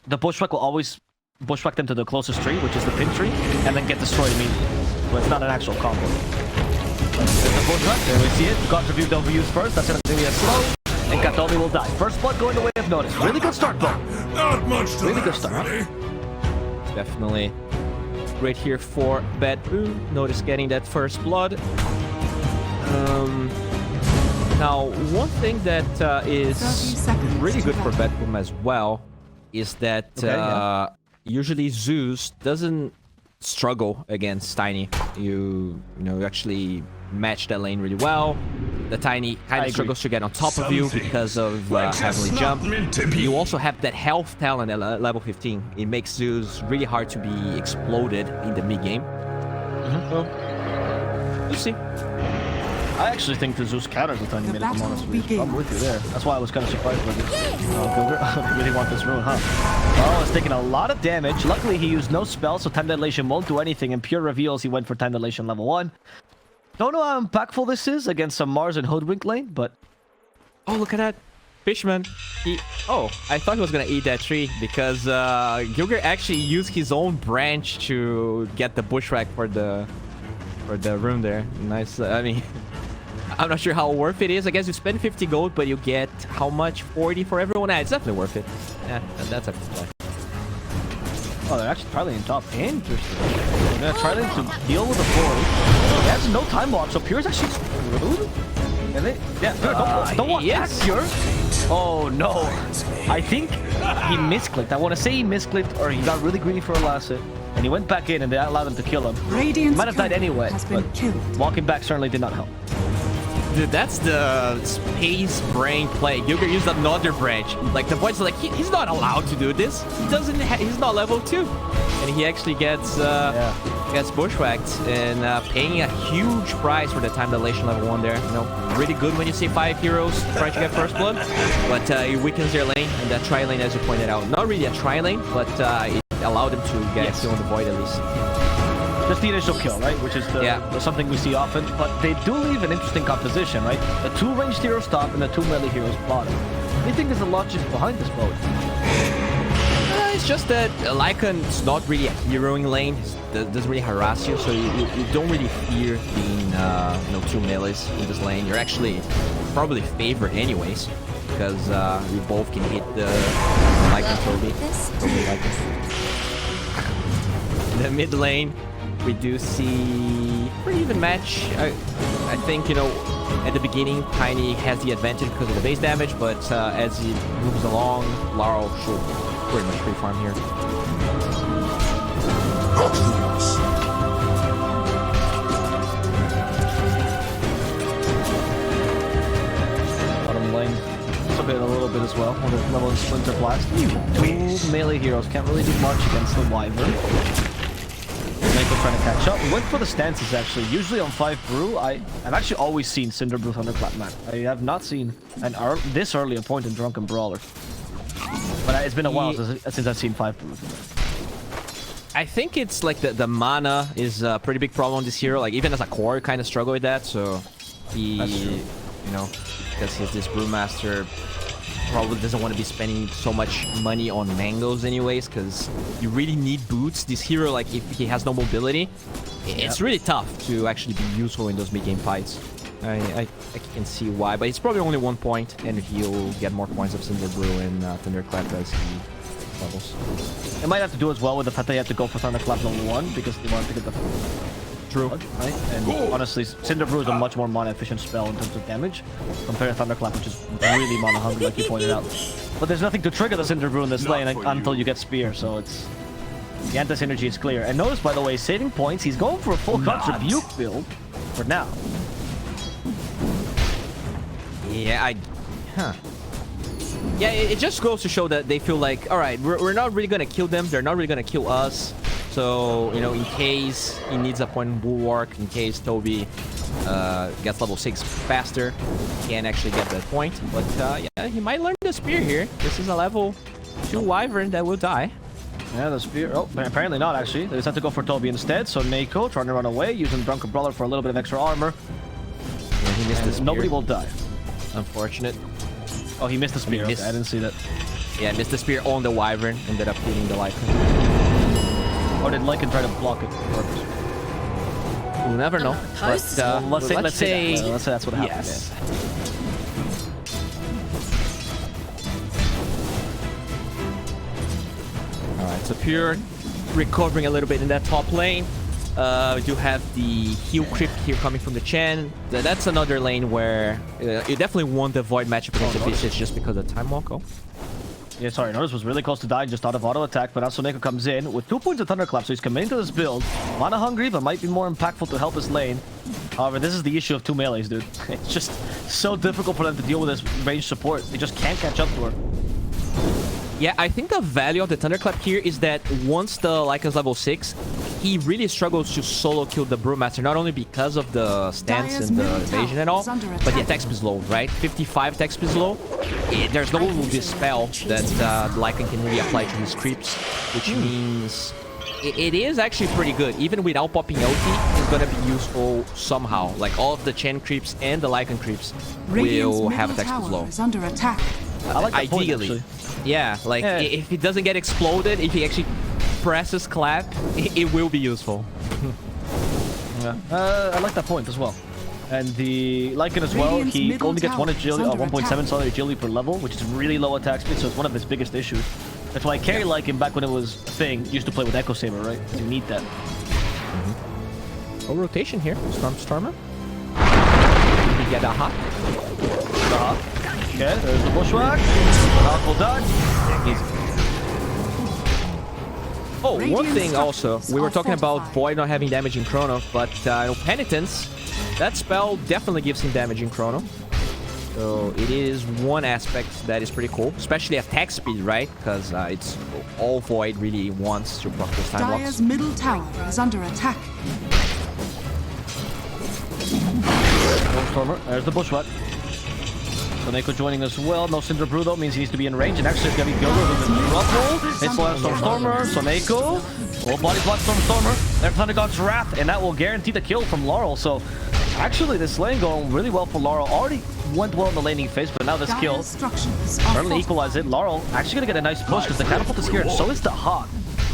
the bushwhack will always bushwhack them to the closest tree, which is the pin tree, and then get destroyed immediately. So it's not an actual combo. There's the bushwhack, there we see it. God's Review will be used first, that's going to be a slow, and Katomi will die. First blood going the way of Notice. Really good start, though. Not much to really good start. Definitely great here for BetBoom. Notice getting that first blood. Now, one thing that is really good for BetBoom as well is that usually Zeus doesn't struggle against Tiny. You actually match that lane really well. The Tiny kind of struggles to get on top of you because of Heavenly Jump. You also have that health talent at level 15. It makes Zeus really hard to be exploded in the mid game. So, we'll see. I actually think the Zeus counters the Tiny mid, if I'm honest with you. I'm with you there. That's why I was kind of surprised with it. Gilgir, really want this rune, huh? Oh, it's taking a lot of damage. Luckily, he used no spell, so Time Dilation won't do anything. In pure reveals, he went for Time Dilation level 1. Don't know how impactful this is against some Mars and Hoodwink lane, but... Oh, look at that. Fishman. Oh, I thought he was going to eat that tree because Gilgir actually used his own branch to get the bushwhack for the rune there. Nice. I mean... I'm not sure how worth it is. I guess you spend 50 gold, but you get how much? 40 for everyone? It's definitely worth it. Yeah, that's a play. Oh, they're actually trialing in top. Interesting. They're gonna try to deal with the board. He has no time lock, so Pure's actually screwed. And they, yeah, don't want that, Pure. Oh no. I think he misclicked. I want to say he misclicked, or he got really greedy for a last hit. And he went back in, and they allowed him to kill him. He might have died anyway, but walking back certainly did not help. Dude, that's the space brain play. Gilgir used another branch. Like, the voice is like, he's not allowed to do this. He's not level 2. And he actually gets bushwhacked and paying a huge price for the time dilation level 1 there. Really good when you see 5 heroes trying to get first blood. But it weakens their lane, and that tri lane, as you pointed out. Not really a tri lane, but it allowed them to get kill in the void at least. Just the initial kill, right? Which is something we see often. But they do leave an interesting composition, right? The 2 ranged heroes top and the 2 melee heroes bottom. What do you think is the logic behind this mode? It's just that Lycan's not really a heroing lane. It doesn't really harass you, so you don't really fear being 2 melees in this lane. You're actually probably favored anyways, because you both can hit the Lycan Toby. The mid lane, we do see pretty even match. I think, at the beginning, Tiny has the advantage because of the base damage, but as he moves along, Laurel should pretty much free farm here. Bottom lane, a little bit as well. With a level in Splinter Blast. 2 melee heroes can't really do much against the Wyvern. Mako trying to catch up. We went for the stances actually. Usually on 5 Brew, I've actually always seen Cinder Brew Thunderclap map. I have not seen this early a point in Drunken Brawler. But it's been a while since I've seen 5 Brew. I think it's like the mana is a pretty big problem on this hero. Like even as a core, kind of struggle with that. So he, because he's this Brewmaster, probably doesn't want to be spending so much money on mangoes anyways, because you really need boots. This hero, like if he has no mobility, it's really tough to actually be useful in those mid-game fights. I can see why, but it's probably only 1 point, and he'll get more points of Cinder Brew and Thunderclap as he levels. It might have to do as well with the fact that you have to go for Thunderclap level 1 because they want to get the True. Right? And honestly, Cinder Brew is a much more mana-efficient spell in terms of damage compared to Thunderclap, which is really mana-hungry, like you pointed out. But there's nothing to trigger the Cinder Brew in this lane until you get Spear, so it's... The anti-synergy is clear. And notice, by the way, saving points, he's going for a full Contribute build for now. Yeah, Yeah, it just goes to show that they feel like, alright, we're not really gonna kill them, they're not really gonna kill us. So, in case he needs a point in Bulwark, in case Toby gets level 6 faster, he can actually get that point. But yeah, he might learn the Spear here. This is a level 2 Wyvern that will die. Yeah, the Spear... Oh, apparently not, actually. They just have to go for Toby instead. So Mako trying to run away, using Drunken Brawler for a little bit of extra armor. Yeah, he missed the Spear. Nobody will die. Unfortunate. Oh, he missed the Spear. Okay, I didn't see that. Yeah, missed the spear on the Wyvern, ended up hitting the Lycan. Or did Lycan try to block it? We'll never know. But, let's say that's what happened. Yes. Alright, so Pure recovering a little bit in that top lane. We do have the heal creep here coming from the Chen. That's another lane where you definitely want the Void matchup against the Visage just because of time walk. Oh. Yeah, sorry, Notice was really close to dying just out of auto attack, but now Soneko comes in with 2 points of Thunderclap, so he's committing to this build. Mana hungry, but might be more impactful to help his lane. However, this is the issue of 2 melees, dude. It's just so difficult for them to deal with this range support. They just can't catch up to her. Yeah, I think the value of the Thunderclap here is that once the Lycan's level 6, he really struggles to solo kill the Brewmaster, not only because of the stance and the evasion and all, but the attack speed is low, right? 55 attack speed is low. There's no dispel that the Lycan can really apply to his creeps, which means it is actually pretty good. Even without popping ulti, it's gonna be useful somehow. Like all of the Chen creeps and the Lycan creeps will have attack speed low. Under attack. I like that point, ideally. Yeah, like if it doesn't get exploded, if he actually presses clap, it will be useful. Yeah, I like that point as well. And the Lycan as well, he only gets 1.7 solid agility per level, which is really low attack speed, so it's one of his biggest issues. That's why carry Lycan back when it was a thing, used to play with Echo Saber, right? You need that. Oh, rotation here. Stormer. We get a hop. The hop. Okay, there's the bushwhack. Hawk will dodge. Easy. Oh, one thing also, we were talking about Void not having damage in Chrono, but Penitence, that spell definitely gives him damage in Chrono. So it is one aspect that is pretty cool, especially attack speed, right? Because it's all Void really wants to proc those time blocks. Dire's middle tower is under attack. Stormer, there's the bushwhack. Soneko joining as well. No Cinder Brew though, means he needs to be in range. And actually it's gonna be Gilder with the Ruffle. It's Stormer, Soneko. Full body block Stormer. There's Thunder God's Wrath, and that will guarantee the kill from Laurel. So actually this lane going really well for Laurel. Already went well in the laning phase, but now this kill certainly equalized it. Laurel actually gonna get a nice push because the catapult is here, and so is the Hawk.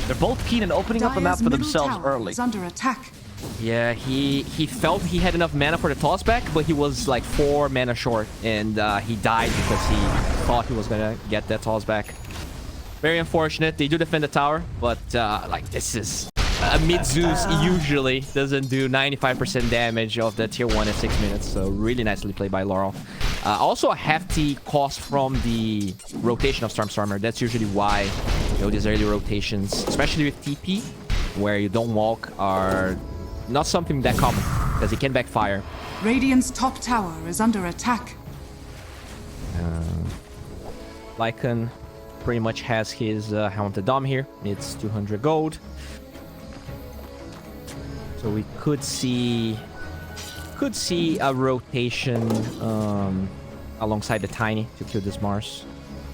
They're both keen in opening up the map for themselves early. Under attack. Yeah, he felt he had enough mana for the toss back, but he was like 4 mana short, and he died because he thought he was gonna get that toss back. Very unfortunate. They do defend the tower, but like this is a mid Zeus usually doesn't do 95% damage of the tier 1 in 6 minutes, so really nicely played by Laurel. Also a hefty cost from the rotation of Stormer. That's usually why, you know, these early rotations, especially with TP, where you don't walk, are not something that common, because it can backfire. Radiant's top tower is under attack. Lycan pretty much has his Haunted Dome here. It's 200 gold. So we could see a rotation alongside the Tiny to kill this Mars.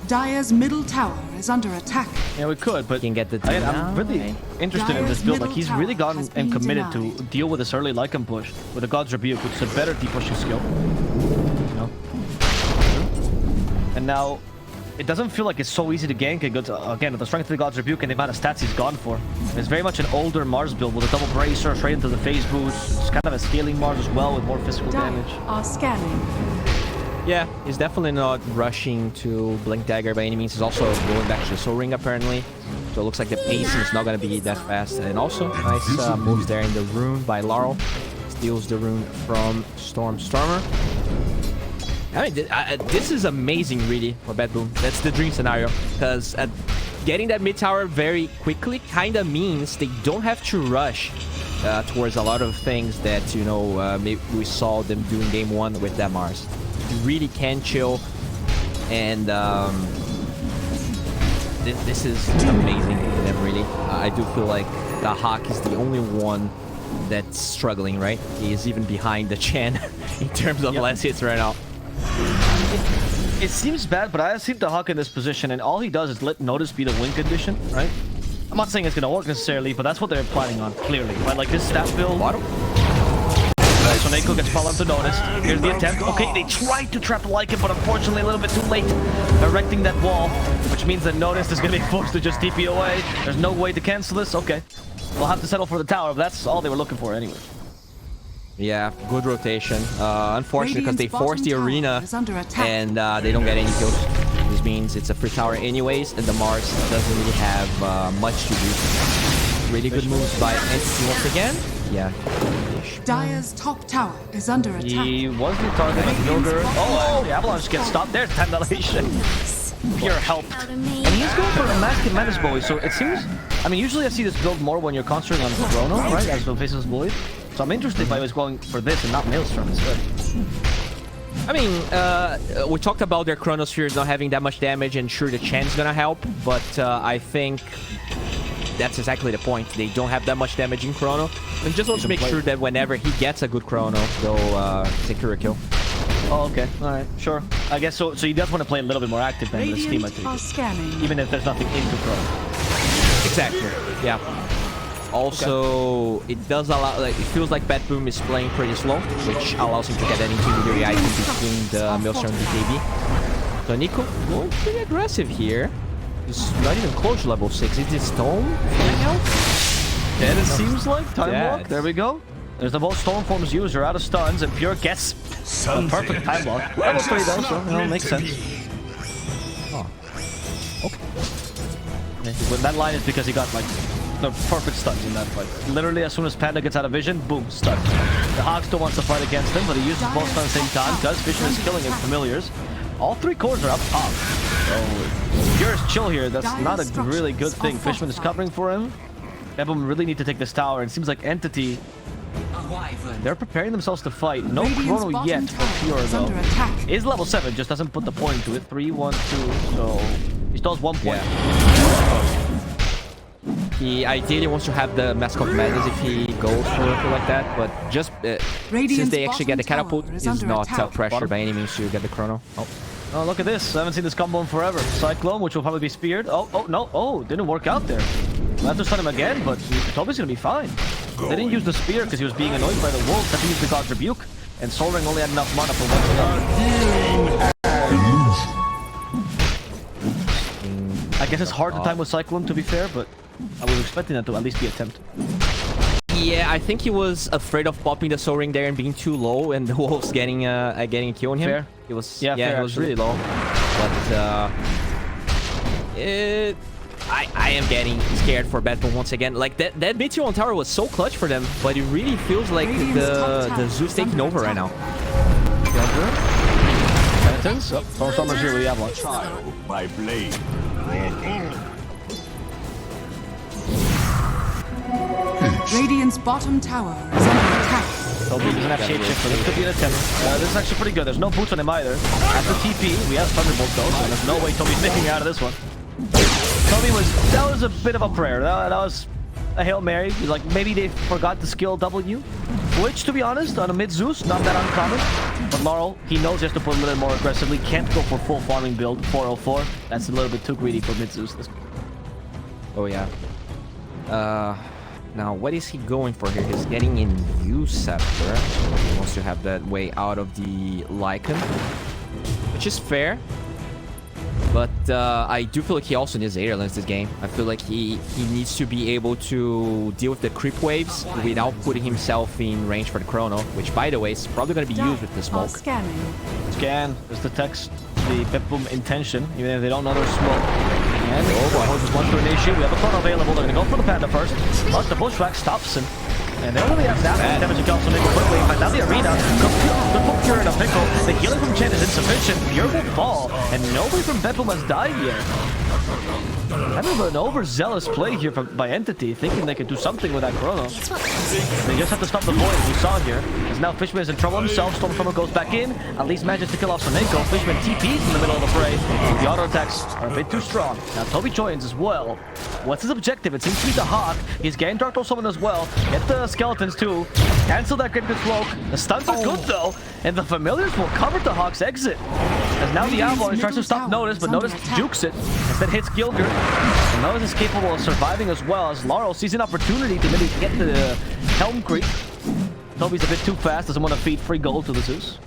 Dire's middle tower is under attack. Yeah, we could, but Can get the I'm really interested in this build. Like, he's really gotten and committed to deal with this early Lycan push with the God's Rebuke, which is a better deep-pushing skill. You know? And now, it doesn't feel like it's so easy to gank it. Again, with the strength of the God's Rebuke and the amount of stats he's gone for. It's very much an older Mars build with a double bracer straight into the phase boost. It's kind of a scaling Mars as well with more physical damage. Are scanning. Yeah, he's definitely not rushing to Blink Dagger by any means. He's also going back to the Soul Ring apparently. So it looks like the pacing is not going to be that fast. And also, nice moves there in the rune by Laurel. Steals the rune from Stormer. I mean, this is amazing, really, for BetBoom. That's the dream scenario. Because getting that mid tower very quickly kind of means they don't have to rush towards a lot of things that, you know, maybe we saw them do in game 1 with that Mars. You really can chill, and this is amazing for them, really. I do feel like the Hawk is the only one that's struggling, right? He is even behind the Chen in terms of less hits right now. It seems bad, but I have seen the Hawk in this position, and all he does is let Notice be the win condition, right? I'm not saying it's going to work necessarily, but that's what they're planning on, clearly. But like this stat build... Alright, so Neko gets Palam to notice. Here's the attempt. Okay, they tried to trap Lycan, but unfortunately a little bit too late. Erecting that wall, which means that Notice is going to be forced to just TP away. There's no way to cancel this. Okay. We'll have to settle for the tower, but that's all they were looking for anyway. Yeah, good rotation. Unfortunately, because they forced the arena and they don't get any kills. This means it's a free tower anyways, and the Mars doesn't really have much to do. Really good moves by Entity once again. Yeah. Dire's top tower is under attack. He wasn't targeting Milger. Oh, the Avalanche gets stopped. There's Tandalation. Pure help. And he's going for a Mask and Menace Bully, so it seems... I mean, usually I see this build more when you're concentrating on Chrono, right? As the Faceless Bully. So I'm interested by was going for this and not Maelstrom instead. I mean, we talked about their Chronospheres not having that much damage, and sure, the Chan's gonna help, but I think that's exactly the point. They don't have that much damage in Chrono, and just want to make sure that whenever he gets a good Chrono, they'll secure a kill. Oh, okay. Alright, sure. I guess so. So you just want to play a little bit more active than this team, I think. Even if there's nothing into Chrono. Exactly. Yeah. Also, it does allow, like, it feels like BetBoom is playing pretty slow, which allows him to get that intermediary item between the Maelstrom and the KB. So Nico going pretty aggressive here. He's not even close to level 6. Is this Stone flying out? And it seems like time walk. There we go. There's the both Storm Forms user out of stuns, and Pure gets a perfect time walk. Level 3 though, so it makes sense. Oh. Okay. When that line is because he got like the perfect stuns in that fight. Literally, as soon as Panda gets out of vision, boom, stun. The Hawk still wants to fight against him, but he uses both stuns at the same time because Fisherman is killing his familiars. All 3 cores are up top. So Pure's chill here. That's not a really good thing. Fishman is covering for him. BetBoom really need to take this tower. And it seems like Entity, they're preparing themselves to fight. No Chrono yet for Pure though. Is level 7, just doesn't put the point to it. 3, 1, 2, so he still has 1 point. Yeah. He ideally wants to have the Mask of Madness if he goes for like that, but just since they actually get the catapult, is not pressured by any means to get the Chrono. Oh, look at this. I haven't seen this combo in forever. Cyclone, which will probably be speared. Oh, no. Oh, didn't work out there. We'll have to stun him again, but Toby's gonna be fine. They didn't use the spear because he was being annoyed by the wolves. Had to use the God's Rebuke, and Sol Ring only had enough mana for 1 stun. I guess it's hard to time with Cyclone, to be fair, but I was expecting that to at least be attempted. Yeah, I think he was afraid of popping the Soul Ring there and being too low, and the wolves getting a kill on him. Fair. He was fair, it was really low. But I am getting scared for BetBoom once again. Like that Meteor on tower was so clutch for them, but it really feels like the Zeus taking over right now. Penitence? Oh, Storm Summer's here with the Avalanche. My blade. Radiant's bottom tower is under attack. Toby doesn't have shapeshift, so this could be an attempt. This is actually pretty good. There's no boots on him either. After TP, we have Thunderbolt though, so there's no way Toby's making out of this one. Toby that was a bit of a prayer. That was a Hail Mary. He's like, maybe they forgot the skill W, which, to be honest, on a mid Zeus, not that uncommon. But Laurel, he knows he has to put a little more aggressively. Can't go for full farming build, 404. That's a little bit too greedy for mid Zeus. Oh yeah. Now what is he going for here? He's getting in U-Scepter. He wants to have that way out of the Lycan, which is fair. But I do feel like he also needs Airlines this game. I feel like he needs to be able to deal with the creep waves without putting himself in range for the Chrono, which, by the way, is probably going to be used with the smoke. Scan is the text, the BetBoom intention, even if they don't know there's smoke. And just one through an issue. We have a Chrono available. They're going to go for the Panda first. But the Bushwhack stops him. And they don't really have that much damage to kill, so they go quickly. But now the arena, the put Pure in a pickle. The healing from Chen is insufficient. Pure will fall. And nobody from BetBoom has died yet. Kind of an overzealous play here by Entity, thinking they could do something with that Chrono. They just have to stop the void, we saw here. As now Fishman is in trouble himself. Stormtrooper goes back in. At least manages to kill off Soneko. Fishman TP's in the middle of the fray. The auto attacks are a bit too strong. Now Toby joins as well. What's his objective? It seems to be the Hawk. He's getting Dark Soul Summon as well. Get the skeletons too. Cancel that Cryptic Smoke. The stuns are good though. And the familiars will cover the Hawk's exit. As now the Avalanche tries to stop Notice, but Notice jukes it. Instead hits Gilgir. And Notice is capable of surviving as well, as Laurel sees an opportunity to maybe get the Helm Creep. Toby's a bit too fast, doesn't want to feed free gold to the Zeus.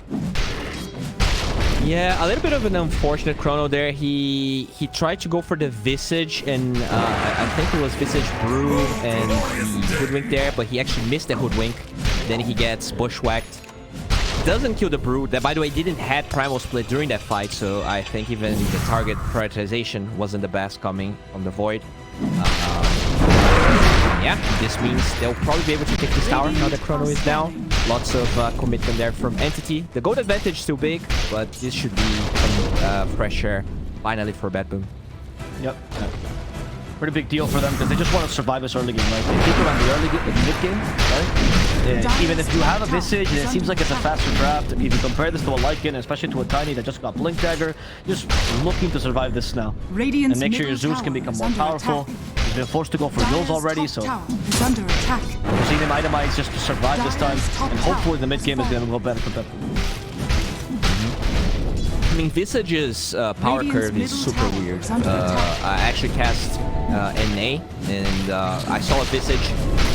Yeah, a little bit of an unfortunate chrono there. He tried to go for the Visage, and I think it was Visage Brew and the Hoodwink there, but he actually missed the Hoodwink. Then he gets bushwhacked. Doesn't kill the Brew. That, by the way, didn't have Primal Split during that fight, so I think even the target prioritization wasn't the best coming from the Void. Yeah, this means they'll probably be able to take this tower now that Chrono is down. Lots of commitment there from Entity. The gold advantage still big, but this should be some pressure finally for BetBoom. Yep. Pretty big deal for them because they just want to survive this early game, right? They think around the early game, the mid game, right? Even if you have a Visage and it seems like it's a faster draft, if you compare this to a Lycan, especially to a Tiny that just got Blink Dagger, just looking to survive this now. Radiant's and make sure your Zeus can become more powerful. He's been forced to go for heals already, so is under attack. we're seeing him itemize just to survive this time. And hopefully the mid game is going to go better for BetBoom. I mean, Visage's power curve is super weird. I actually cast NA, and I saw a Visage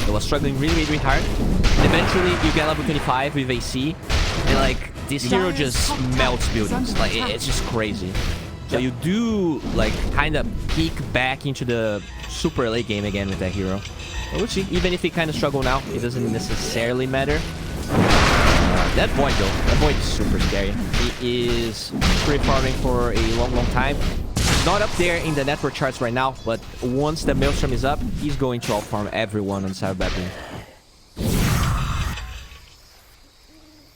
that was struggling really hard. And eventually, you get level 25 with AC, and like this hero just melts buildings. Like it's just crazy. So you do like kind of peek back into the super late game again with that hero. But we'll see. Even if he kind of struggle now, it doesn't necessarily matter. That Void though, that Void is super scary. He is free farming for a long time. He's not up there in the network charts right now, but once the Maelstrom is up, he's going to out-farm everyone on side of BetBoom.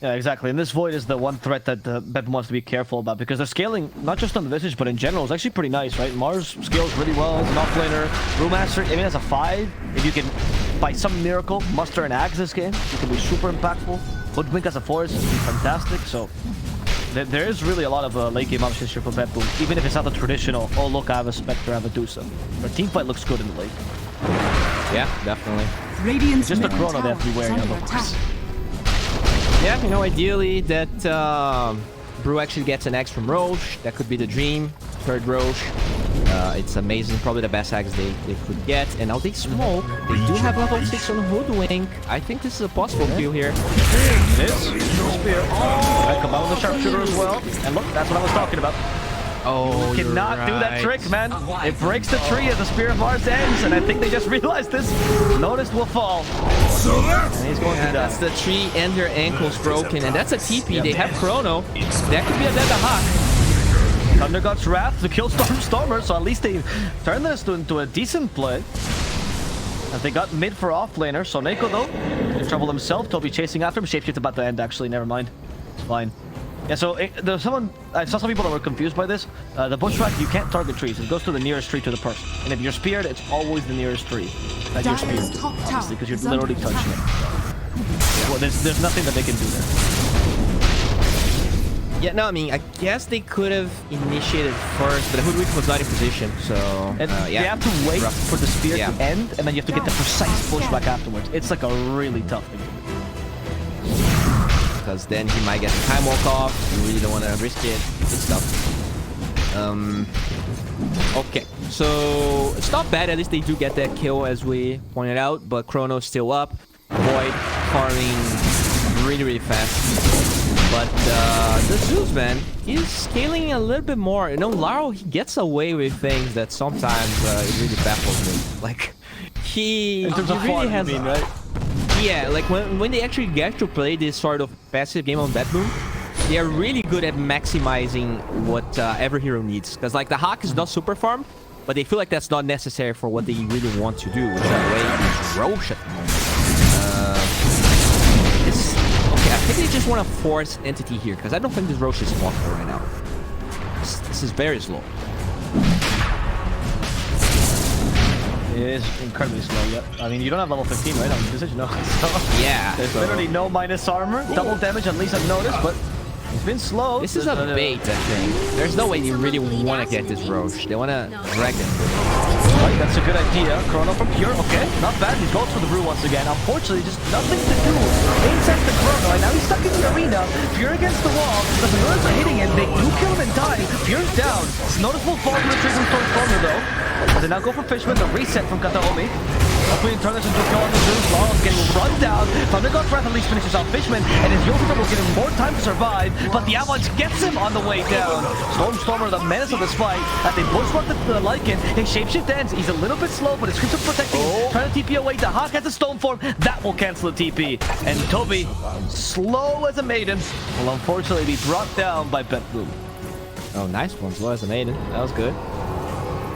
Yeah, exactly. And this Void is the one threat that BetBoom wants to be careful about because they're scaling, not just on the Visage, but in general, is actually pretty nice, right? Mars scales really well as an offlaner. Brewmaster, even as a 5, if you can, by some miracle, muster an Axe this game, you can be super impactful. Hoodwink as a 4 is fantastic, so there is really a lot of late game options here for BetBoom, even if it's not the traditional, oh look, I have a Spectre, I have a Dusa. Their teamfight looks good in the late. Yeah, definitely. It's just a Chrono they have to be wary of course. Yeah, you know, ideally that Brew actually gets an Axe from Roche. That could be the dream. Third Roche. It's amazing. Probably the best Axe they could get. And now they smoke. They do have level 6 on Hoodwink. I think this is a possible kill here. This spear. Oh, come out with the sharpshooter as well. And look, that's what I was talking about. Oh, you cannot do that trick, man. It breaks the tree as the Spear of Mars ends, and I think they just realized this. Noticed will fall. And he's going to die. That's the tree and their ankles broken, and that's a TP. They have Chrono. That could be a Dead Hawk. Thunder God's Wrath to kill Stormer, so at least they turned this into a decent play. As they got mid for offlaner, so Neko though, in trouble himself. Toby chasing after him. Shapeshift about to end actually, never mind. It's fine. Yeah, so there's someone, I saw some people that were confused by this. The bushwhack, you can't target trees. It goes to the nearest tree to the person. And if you're speared, it's always the nearest tree that you're speared to, obviously, because you're literally touching it. Well, there's nothing that they can do there. Yeah, no, I mean, I guess they could have initiated first, but the Hoodwink was not in position, so... yeah. They have to wait for the spear to end, and then you have to get the precise pushback afterwards. It's like a really tough thing to do. Because then he might get the time walk off. You really don't want to risk it. It's tough. Okay, so it's not bad. At least they do get that kill, as we pointed out. But Chrono's still up. Void farming really fast. But the Zeus, man, he's scaling a little bit more. You know, Laro, he gets away with things that sometimes it really baffles me. Like, he really has... right? Yeah, like when they actually get to play this sort of passive game on BetBoom, they are really good at maximizing what every hero needs. Because like the Hawk is not super farm, but they feel like that's not necessary for what they really want to do, which that way is Roche at the moment. Okay, I think they just want to force Entity here, because I don't think this Roche is possible right now. This is very slow. It is incredibly slow, yep. I mean, you don't have level 15, right? On Visage, no. So, yeah. There's literally no minus armor. Double damage, at least I've noticed, but it's been slow. This is a bait, I think. There's no way you really want to get this Roche. They want to drag it. Right, that's a good idea. Chrono from Pure, okay. Not bad. He goes for the Brew once again. Unfortunately, just nothing to do. Insect the Chrono, and now he's stuck in the arena. Pure against the wall. The Familiars are hitting him. They do kill him in time. Pure's down. It's noticeable fall to the tree from Stormer though. They now go for Fishman, the reset from Kataomi. Hopefully turn this into a kill on the Zeus. Law's getting run down. Thundergod's Breath at least finishes off Fishman, and his Yoshi will give him more time to survive, but the Avalanche gets him on the way down. Stormer, the menace of this fight, as they bushwalk the Lycan. His shapeshift ends. He's a little bit slow, but his scripts are protecting him. Trying to TP away. The Hawk has a stone form. That will cancel the TP. And Toby, slow as a maiden, will unfortunately be brought down by BetBoom. Oh, nice one. Slow as a maiden. That was good.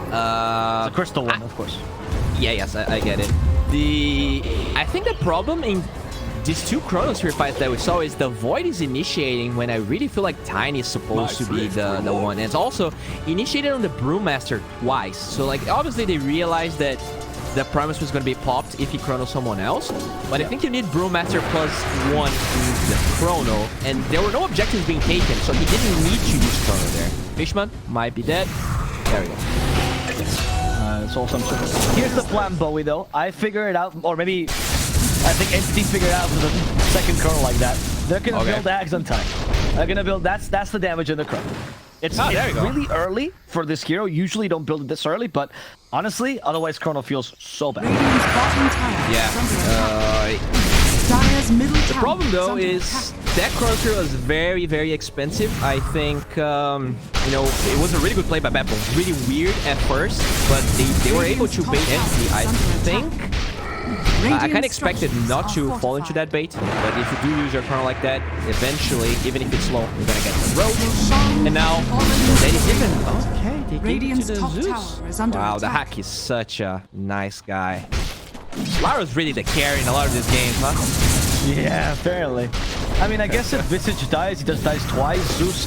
It's a crystal one, of course. Yeah, yes, I get it. I think the problem in these two Chronosphere fights that we saw is the Void is initiating when I really feel like Tiny is supposed to be the one. And it's also initiated on the Brewmaster twice. So, like, obviously they realized that the promise was going to be popped if he chrono someone else. But I think you need Brewmaster +1 in the chrono. And there were no objectives being taken, so he didn't need to use chrono there. Fishman might be dead. There we go. It's all some sort of... Here's the plan, Bowie, though. I figure it out, or maybe I think Entity figured it out for the second chrono like that. They're going to build Ags on time. They're going to build... That's the damage in the chrono. It's really early for this hero. Usually don't build it this early, but honestly, otherwise chrono feels so bad. The problem though is that Chronosphere was very, very expensive. I think, you know, it was a really good play by BetBoom. Really weird at first, but they were able to bait Entity, I think. I kind of expected not to fall into that bait, but if you do use your chrono like that, eventually, even if it's slow, you're gonna get the road. And now, they even... Okay, they gave it to the Zeus. Wow, the Hack is such a nice guy. Lara's really the carry in a lot of these games, huh? Yeah, apparently. I mean, I guess if Visage dies, he just dies twice. Zeus,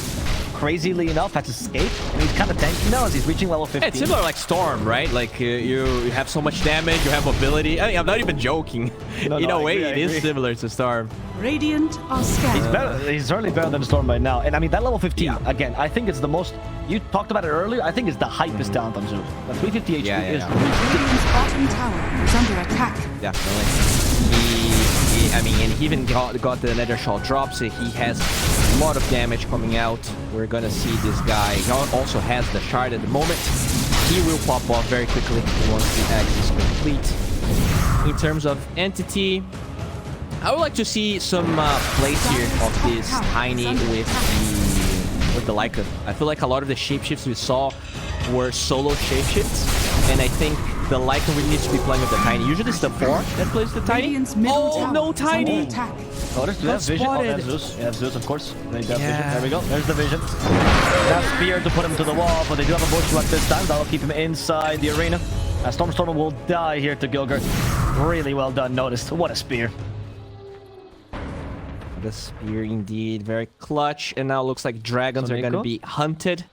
crazily enough, has escaped. And he's kind of tanky now as he's reaching level 15. It's similar like Storm, right? Like, you have so much damage, you have mobility. I mean, I'm not even joking. In a way, it is similar to Storm. Radiant are scared. He's better. He's certainly better than Storm right now. And I mean, that level 15, again, I think it's the most... You talked about it earlier. I think it's the hypest talent on Zeus. The 350 HP is Radiant's bottom tower is under attack. Definitely. I mean, and he even got the Nether Shell drop, so he has a lot of damage coming out. We're gonna see this guy. He also has the shard at the moment. He will pop off very quickly once the Axe is complete. In terms of Entity, I would like to see some plays here of this Tiny with the Lycan. I feel like a lot of the shapeshifts we saw were solo shapeshifts, and I think the Lycan really needs to be playing with the Tiny. Usually it's the 4 that plays the Tiny. Oh, no Tiny! Notice, do they have vision? Oh, they have Zeus. They have Zeus, of course. They have vision. There we go. There's the vision. That spear to put him to the wall, but they do have a bushwhack this time. That'll keep him inside the arena. Stormstormer will die here to Gilgert. Really well done. Noticed. What a spear. The spear indeed. Very clutch. And now it looks like dragons are going to be hunted.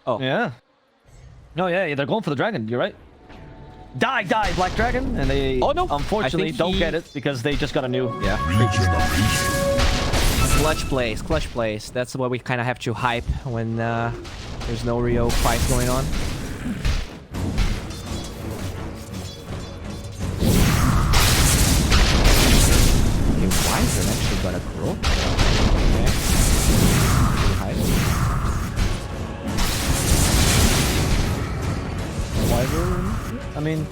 Oh. Yeah. No, yeah, they're going for the dragon. You're right. Die, Black Dragon. And they, unfortunately, don't get it because they just got a new... Yeah. Clutch plays. That's what we kind of have to hype when there's no real fight going on. Okay, Wyvern actually got a grow. Okay. Wyvern? I mean,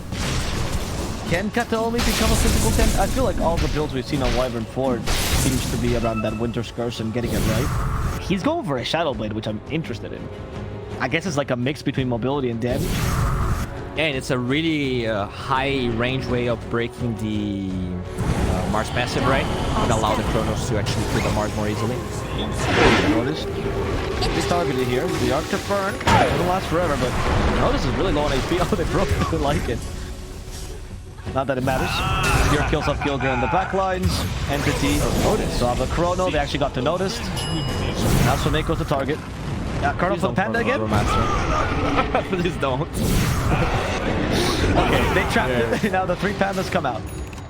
can Kata only become a physical 10? I feel like all the builds we've seen on Wyvern 4 seems to be around that Winter Curse and getting it right. He's going for a Shadow Blade, which I'm interested in. I guess it's like a mix between mobility and damage. And it's a really high range way of breaking the Mars passive, right? And allow the Chronos to actually kill the Mars more easily. Notice. He's targeted here. The Arc to burn. It'll last forever, but Notice is really low on HP. Oh, they broke the Lycan. Not that it matters. Here kills off Gilgir in the backlines. Entity. Notice. So have a Chrono. They actually got to Notice. Now Soneko's the target. Yeah, Colonel for the Panda again? Please don't. Okay, they trapped it. Now the 3 Pandas come out.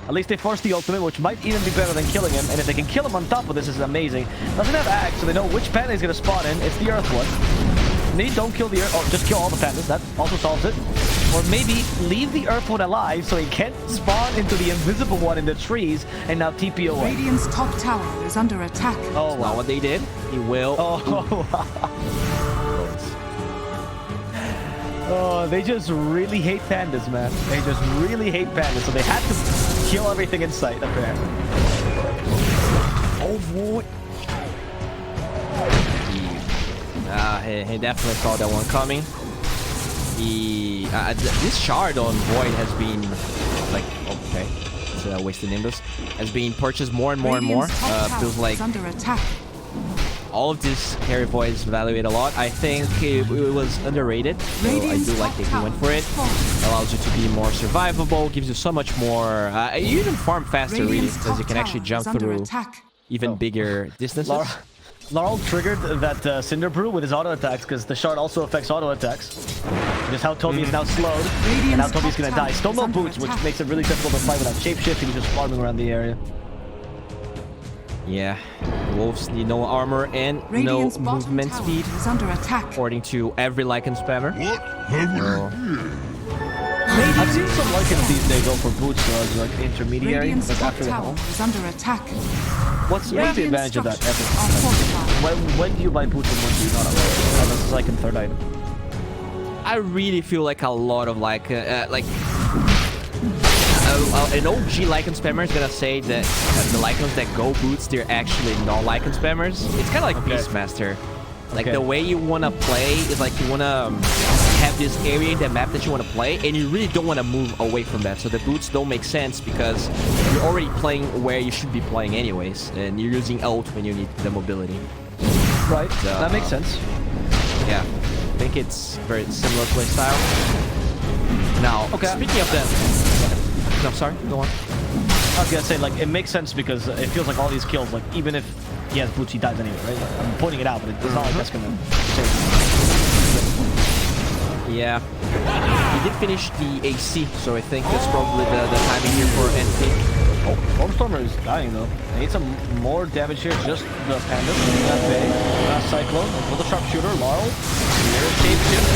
At least they forced the ultimate, which might even be better than killing him. And if they can kill him on top of this, is amazing. Doesn't have Axe, so they know which panda he's going to spawn in. It's the Earth one. Maybe don't kill the Earth. Oh, just kill all the pandas. That also solves it. Or maybe leave the Earth one alive so he can't spawn into the invisible one in the trees and now TP away. Radiant's top tower is under attack. Oh, wow. What they did, he will. Oh, Oh, they just really hate pandas, man. They just really hate pandas, so they had to kill everything in sight, apparently. Oh, boy. He definitely saw that one coming. This shard on Void has been like, okay, it's a wasted Nimbus, has been purchased more and more and more. Feels like under attack. all of these carry Voids evaluate a lot. I think it was underrated, so I do like that he went for it. Allows you to be more survivable, gives you so much more. You even farm faster, really, because you can actually jump through even bigger distances. Laurel triggered that Cinder Brew with his auto attacks because the shard also affects auto attacks. Just how Toby is now slowed, and now Toby's gonna die. Still no boots, which makes it really difficult to fight without shapeshifting. He's just farming around the area. Yeah, Wolves need no armor and no movement speed, under attack. according to every Lycan spammer. I've seen some Lycans these days go for boots as like intermediary, but after the home. Is under attack. What's the advantage of that ever? When do you buy boots and when do you not? Unless it's like in third item. I really feel like a lot of like an OG Lycan spammer is gonna say that the Lycans that go boots, they're actually not Lycan spammers. It's kind of like Beastmaster. Like the way you wanna play is like you wanna have this area in the map that you wanna play, and you really don't wanna move away from that. So the boots don't make sense because you're already playing where you should be playing anyways, and you're using ult when you need the mobility. Right, that makes sense. Yeah, I think it's very similar play style. Now, speaking of that, no, sorry, go on. I was gonna say, like, it makes sense because it feels like all these kills, like, even if he has boots, he dies anyway, right? Like, I'm pointing it out, but it's not like that's gonna save him. Yeah. He did finish the AC, so I think that's probably the timing here for NP. Oh, Stormstormer is dying though. I need some more damage here, just the Pandas. That big. Cyclone, with the sharpshooter, Laurel. Here, shapeshift.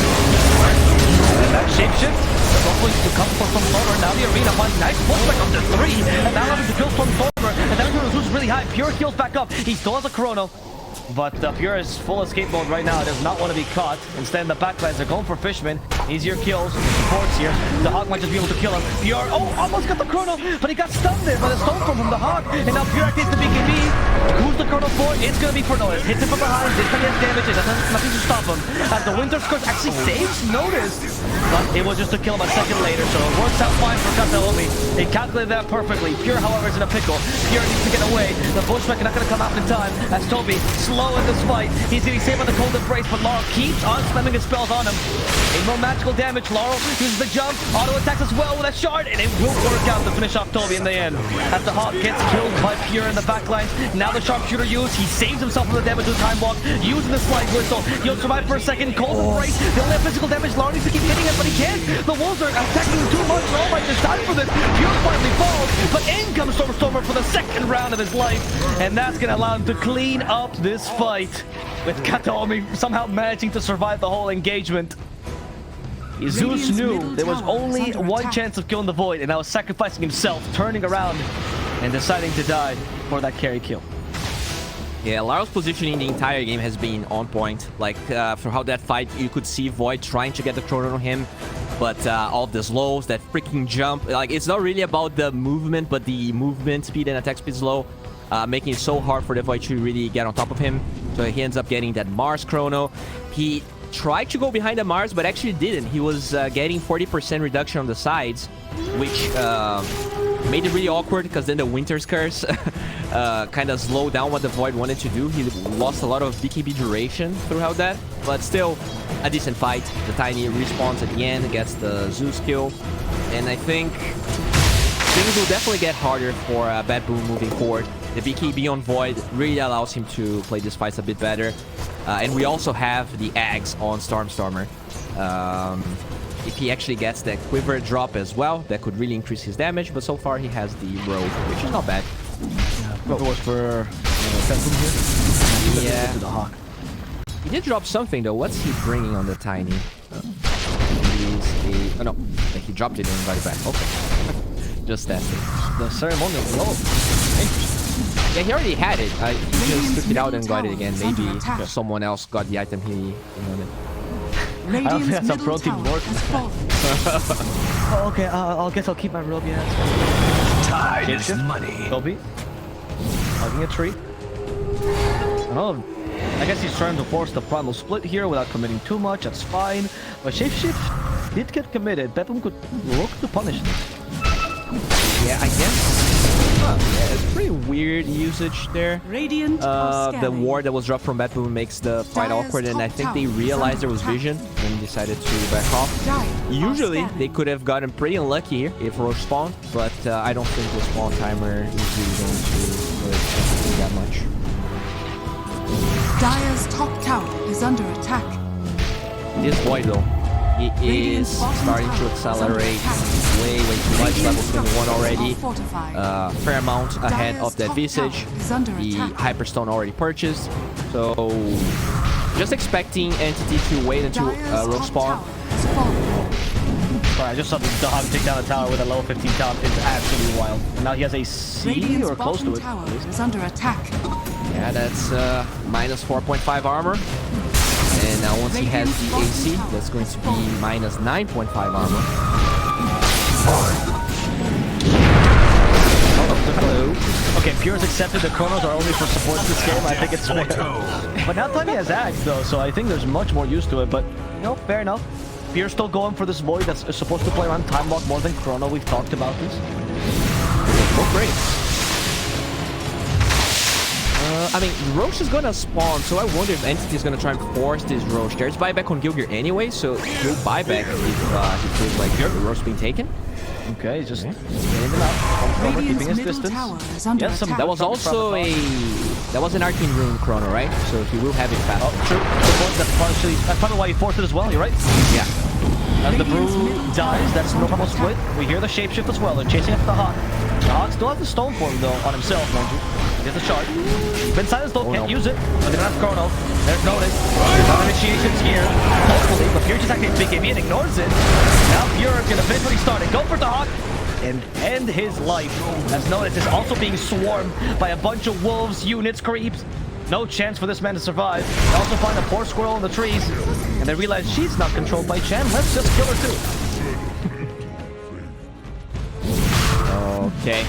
And that shapeshift is hopefully to come for Stormstormer. Now the arena finds nice pushback up to 3. And now having to kill Stormstormer. And that Zeus is really high. Pure heals back up. He still has a Chrono. But Pure is full escape mode right now. Does not want to be caught. Instead, the backlines are going for Fishman. Easier kills. Supports here. The Hawk might just be able to kill him. Pure, almost got the Chrono, but he got stunned there by the Stormstorm from the Hawk. And now Pure activates the BKB. Who's the Chrono for? It's going to be for Notice. Hits him from behind. This time he has damage. It doesn't nothing to stop him. As the Winter Scourge actually saves Notice. But it was just to kill him a second later, so it works out fine for Kataomi. He calculated that perfectly. Pure, however, is in a pickle. Pure needs to get away. The Bushwhack not going to come out in time. As Toby, slow in this fight. He's getting saved by the Cold Embrace, but Laurel keeps on spamming his spells on him. Ain't no magical damage. Laurel uses the jump, auto attacks as well with a shard, and it will work out to finish off Toby in the end. As the Hawk gets killed by Pure in the backlines, now the sharpshooter used. He saves himself from the damage with Time Walk, using the Slide Whistle. He'll survive for a second. Cold Embrace, the only have physical damage. Laurel needs to keep hitting it, but he can't. The Wolves are attacking too much. Laurel might just die for this. Pure finally falls, but in comes Stormstormer for the second round of his life, and that's going to allow him to clean up this fight. With Kataomi somehow managing to survive the whole engagement. Zeus knew there was only one chance of killing the Void, and now was sacrificing himself, turning around, and deciding to die for that carry kill. Yeah, Laurel's positioning the entire game has been on point. Like, for how that fight, you could see Void trying to get the Chrono on him, but all of the slows, that freaking jump, like, it's not really about the movement, but the movement speed and attack speed slow, making it so hard for the Void to really get on top of him. So he ends up getting that Mars Chrono. He tried to go behind the Mars, but actually didn't. He was getting 40% reduction on the sides, which made it really awkward because then the Winter's Curse kind of slowed down what the Void wanted to do. He lost a lot of BKB duration throughout that, but still a decent fight. The Tiny respawns at the end, gets the Zeus kill, and I think things will definitely get harder for BetBoom moving forward. The BKB on Void really allows him to play these fights a bit better. And we also have the Ags on Stormstormer. If he actually gets that Quiver drop as well, that could really increase his damage. But so far, he has the Rogue, which is not bad. Quiver was for BetBoom here. Yeah. To the Hawk. He did drop something, though. What's he bringing on the Tiny? Oh, no. He dropped it and got it back. Okay. Just testing. The ceremonial roll. Yeah, he already had it. He just took it out and got it again. Maybe someone else got the item he wanted. I don't think Radiant's that's how middle pro teams tower work. has fallen. Oh, okay, I guess I'll keep my robe, yeah. Time is money. Kobe. Hugging a tree. Oh, I guess he's trying to force the primal split here without committing too much, that's fine. But Shapeshift did get committed. BetBoom could look to punish this. Yeah, I guess. Yeah, it's pretty weird usage there. Radiant are The scanning. ward that was dropped from BetBoom makes the fight Dire's awkward, and I top think they tower is realized under there was attack. vision and decided to back off. Dire are Usually, scanning. they could have gotten pretty unlucky here if Roche spawned, but I don't think the spawn timer is really going to really affect me that much. Dire's top tower is under attack. This boy, though, he is Radiant's bottom starting tower to is under accelerate attack. way too much. Level Radiant's 21 structures already. are fortified. Fair amount ahead Dire's of that top Visage. tower is under The attack. Hyperstone already purchased. So, just expecting Entity to wait until Dire's Rogue top spawn. tower has fallen. Sorry, I just saw the dog take down a tower with a level 15 talent. It's absolutely wild. And now he has a C Radiant's or close to bottom it. tower at least. is under attack. Yeah, that's minus 4.5 armor. And now once he has the AC, that's going to be minus 9.5 armor. Hello. Okay, Pure's accepted the chronos are only for support this game. I think it's fair. But now time he has Axe though, so I think there's much more use to it. But no, fair enough. Pure's still going for this void that's supposed to play around time lock more than chrono. We've talked about this. Oh, great. I mean, Roche is gonna spawn, so I wonder if Entity is gonna try and force this Roche. There's buyback on Gilgir anyway, so he'll buyback if he feels like the Roche being taken. Okay, he's just getting them out. Cover, Radiant's keeping his middle distance. tower is under Yes, some- attack. That was also that was an Arcane Rune chrono, right? So he will have it fast. Oh, true. That's probably why he forced it as well. You're right. Yeah. As the Radiant's brew middle dies, tower that's is no under problem split. attack. We hear the shapeshift as well. They're chasing after the Hawk. The Hawk still has the stone form though on himself, mind you. He gets a shard. Been silenced though, can't use it. But they don't have chrono. There's notice. There's no initiations here. Hopefully, but Pure just activates BKB and ignores it. Now Pure is gonna finish what he started. Go for the Hawk and end his life. As notice is also being swarmed by a bunch of wolves, units, creeps. No chance for this man to survive. They also find a poor squirrel in the trees, and they realize she's not controlled by Chen. Let's just kill her too. Okay.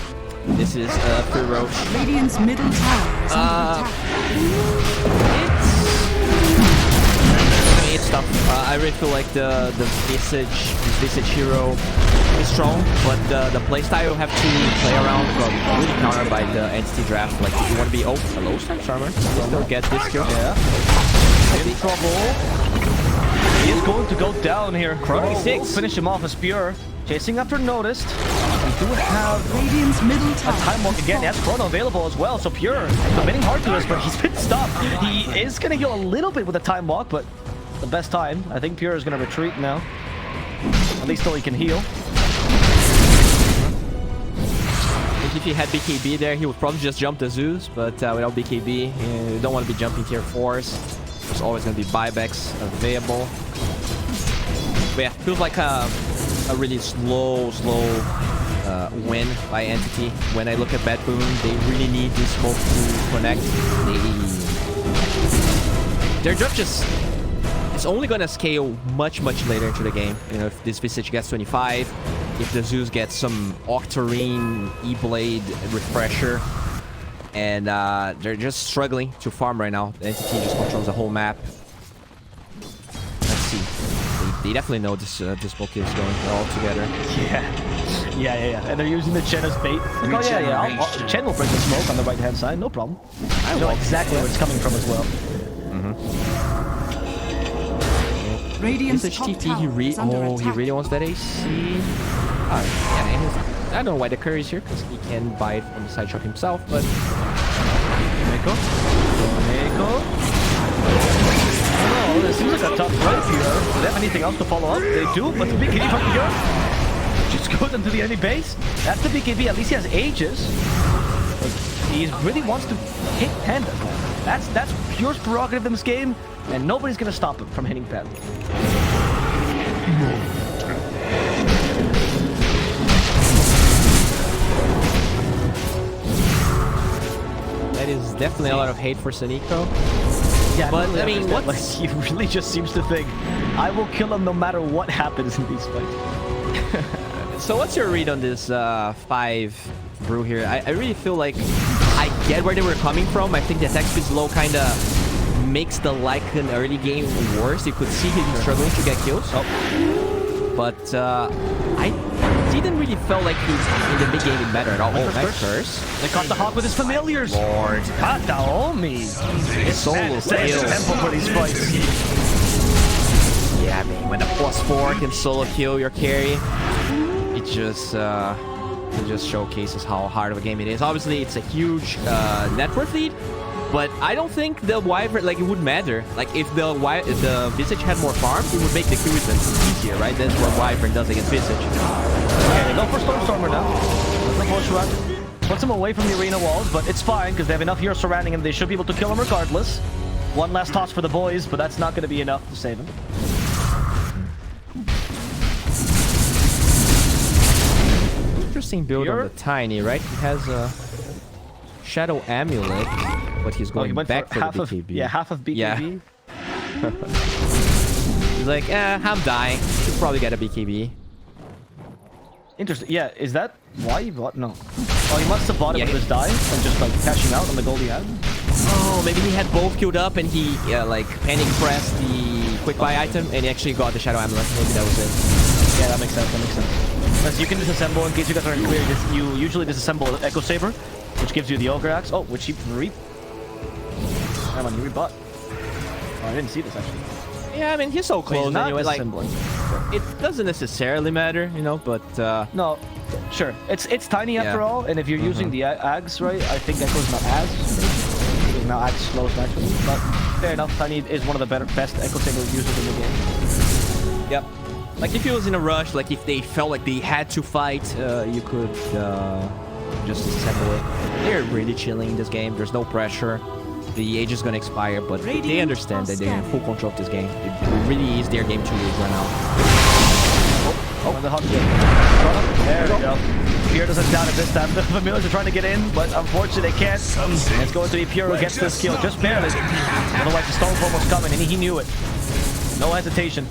This is Free Roche. Radiant's middle tower is under attack. It's tough. I really feel like the Visage hero is strong, but the playstyle have to play around, really countered by the entity draft. Like if you want to be hello, Star Charmer, still get this kill. Yeah. In trouble. He is going to go down here. Chrono 6. Finish him off as Pure. Chasing after Noticed. We do have Radiant's middle tower. time walk again. He has Chrono available as well. So Pure committing hard to this, but he's been stopped. He is going to heal a little bit with a time walk, but the best time. I think Pure is going to retreat now. At least till he can heal. If he had BKB there, he would probably just jump the Zeus, but without BKB, you don't want to be jumping tier 4s. There's always going to be buybacks available. But yeah, feels like a really slow win by Entity. When I look at BetBoom, they really need this smoke to connect. Their draft just... It's only going to scale much later into the game. You know, if this Visage gets 25, if the Zeus gets some Octarine, E-Blade refresher, and they're just struggling to farm right now. The Entity just controls the whole map. Let's see. They definitely know this book is going all together. Yeah. And they're using the Chen as bait. Like, oh yeah. Chen will bring the smoke on the right-hand side. No problem. I know exactly where it's coming from as well. Radiant's Visage top TP, tower is under he attack. really wants that AC. I don't know why the curry is here, because he can buy it from the side shop himself, but... Neko. Oh, this seems like a tough fight here. Do they have anything else to follow up? They do, but the BKB from Pure just goes into the enemy base. That's the BKB. At least he has Aegis. But he really wants to hit Panda. That's Pure's prerogative in this game, and nobody's gonna stop him from hitting Panda. That is definitely a lot of hate for Saniko. Yeah, But, really I mean, understand. what's- Like, he really just seems to think, I will kill him no matter what happens in these fights. So what's your read on this 5 brew here? I really feel like I get where they were coming from. I think the attack speed low kind of makes the Lycan early game worse. You could see him struggling to get kills. But I didn't really feel like in the mid game it mattered at all. Oh, nice curse. They caught the hawk with his familiars. Lord. Kataomi. Solo Saves kill. tempo for these fights. Yeah, I mean, when the +4 can solo kill your carry, it just showcases how hard of a game it is. Obviously, it's a huge net worth lead, but I don't think the Wyvern, like, it would matter. Like, if the Visage had more farm, it would make the kill even easier, right? That's what Wyvern does against Visage. Okay, they go for Stormstormer now. Let's push run. Puts him away from the arena walls, but it's fine because they have enough heroes surrounding him. They should be able to kill him regardless. One last toss for the boys, but that's not going to be enough to save him. Interesting build on the Tiny, right? He has a Shadow Amulet, but he's going back for the BKB. Yeah, half of BKB. Yeah. He's like, I'm dying. Should probably get a BKB. Interesting. Yeah, is that why he bought? No. Oh, he must have bought it with his die and just like cashing out on the gold he had. Oh, maybe he had both queued up and he like panic pressed the quick buy item and he actually got the Shadow Amulet. Maybe that was it. Yeah, that makes sense. That makes sense. Because you can disassemble, in case you guys aren't clear, you usually disassemble Echo Saber, which gives you the Ogre Axe. Oh, which he Come on, you rebought. Oh, I didn't see this actually. Yeah, I mean, he's so close anyway. Like, disassembling. it doesn't necessarily matter, you know, but no, sure. It's tiny after all, and if you're using the Ags, right, I think Echo's not as. Because now Ags slows naturally, but fair enough. Tiny is one of the best Echo Saber users in the game. Yep. Like, if he was in a rush, like, if they felt like they had to fight, you could just disassemble it. They're really chilling in this game. There's no pressure. The age is going to expire, but they understand that they're in full control of this game. It really is their game to run out. Oh, the hot kill. There we go. Pure doesn't down it this time. The familiars are trying to get in, but unfortunately they can't. It's going to be Pure who gets this kill, just barely. Otherwise the Stormform was coming, and he knew it. No hesitation.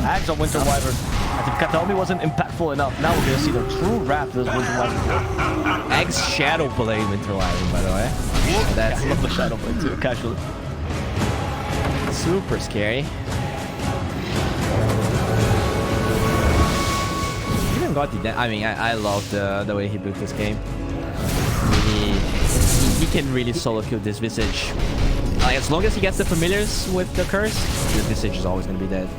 Ags on Winter Wyvern. As if Kataomi wasn't impactful enough, now we're going to see the true wrath of this Winter Wyvern. Ags Shadow Blade Winter Wyvern, by the way. That's I love the Shadow Blade too, casually. Super scary. Even got the... I mean, I love the way he built this game. He can really solo kill this Visage. Like, as long as he gets the familiars with the curse, the Visage is always going to be dead.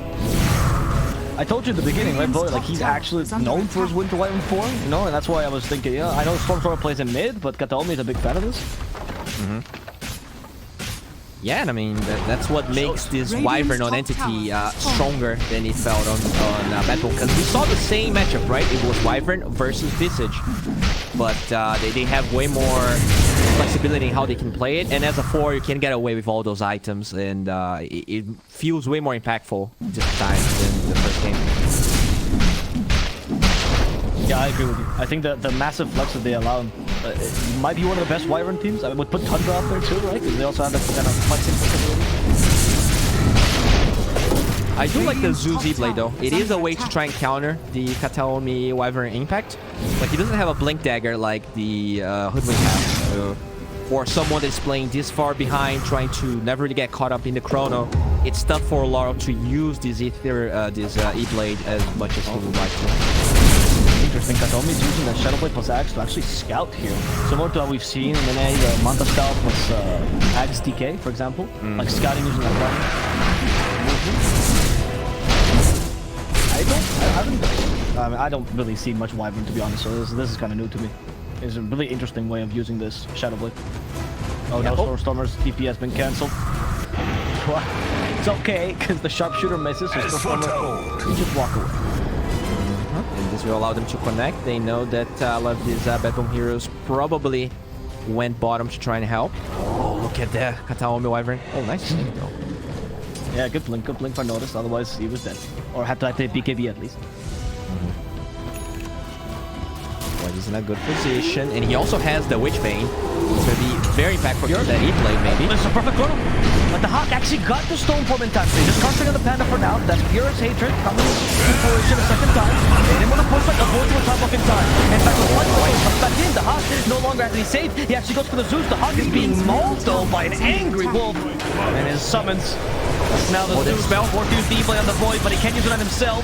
I told you in the beginning, right, bro? Like, he's actually known for his Winter Wyvern form, you know? And that's why I was thinking, yeah, I know Stormstormer plays in mid, but Kataomi is a big fan of this. Yeah, and I mean, that's what makes this Wyvern non-entity stronger than it felt on BetBoom. Because we saw the same matchup, right? It was Wyvern versus Visage. But they have way more flexibility in how they can play it. And as a 4, you can get away with all those items. And it feels way more impactful this time than the first game. Yeah, I agree with you. I think that the massive flex that they allow him might be one of the best Wyvern teams. I would put Tundra out there too, right? Because they also have that kind of flexing capability. I do like the Zeus E-Blade though. It is a way to try and counter the Kataomi Wyvern impact. Like, he doesn't have a Blink Dagger like the Hoodwink has. So for someone that's playing this far behind, trying to never really get caught up in the chrono, it's tough for Laurel to use this E-Blade as much as he would like to. Interesting. Kataomi's using the Shadow Blade plus Axe to actually scout here. Similar to what we've seen in the Manta Scout plus Axe DK, for example. Like scouting using that button. I don't really see much Wyvern, to be honest, so this is kind of new to me. It's a really interesting way of using this Shadow Blade. Oh, no, Stormstormer's TP has been cancelled. It's okay, because the Sharpshooter misses, so Stormstormer can just walk away. And this will allow them to connect. They know that a lot of these BetBoom heroes probably went bottom to try and help. Oh, look at that Kataomi Wyvern. Oh, nice. Yeah, good blink if I noticed. Otherwise, he was dead. Or had to activate BKB at least. Well, he's in a good position. And he also has the Witchbane. It's going to be very impactful to that E-play, maybe. It's a perfect chrono. But the Hawk actually got the Stone Form in time. So he's just concentrating on the Panda for now. That's Purest Hatred coming to fruition a second time. They didn't want to push like avoid to a top up in time. In fact, with one point comes back in, the Hawk no longer has any save. He actually goes for the Zeus. The Hawk is being mauled though by an angry wolf. And his summons. Now the Zeus spell forced to use the E-play on the Void, but he can't use it on himself.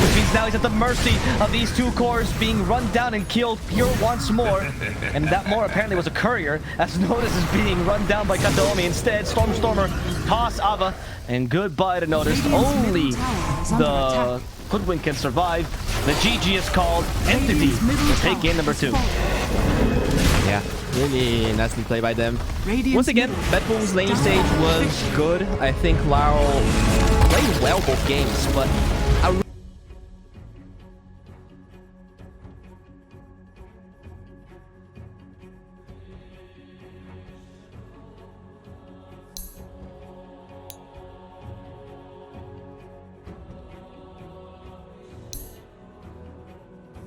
Which means now he's at the mercy of these two cores being run down and killed pure once more. And that more apparently was a courier, as Notice is being run down by Kataomi. Instead, Stormstormer toss Ava, and goodbye to Notice. Only the Hoodwink can survive. The GG is called. Entity will take game number 2. Yeah, really nicely played by them. Once again, BetBoom's laning stage was good. I think Lau played well both games, but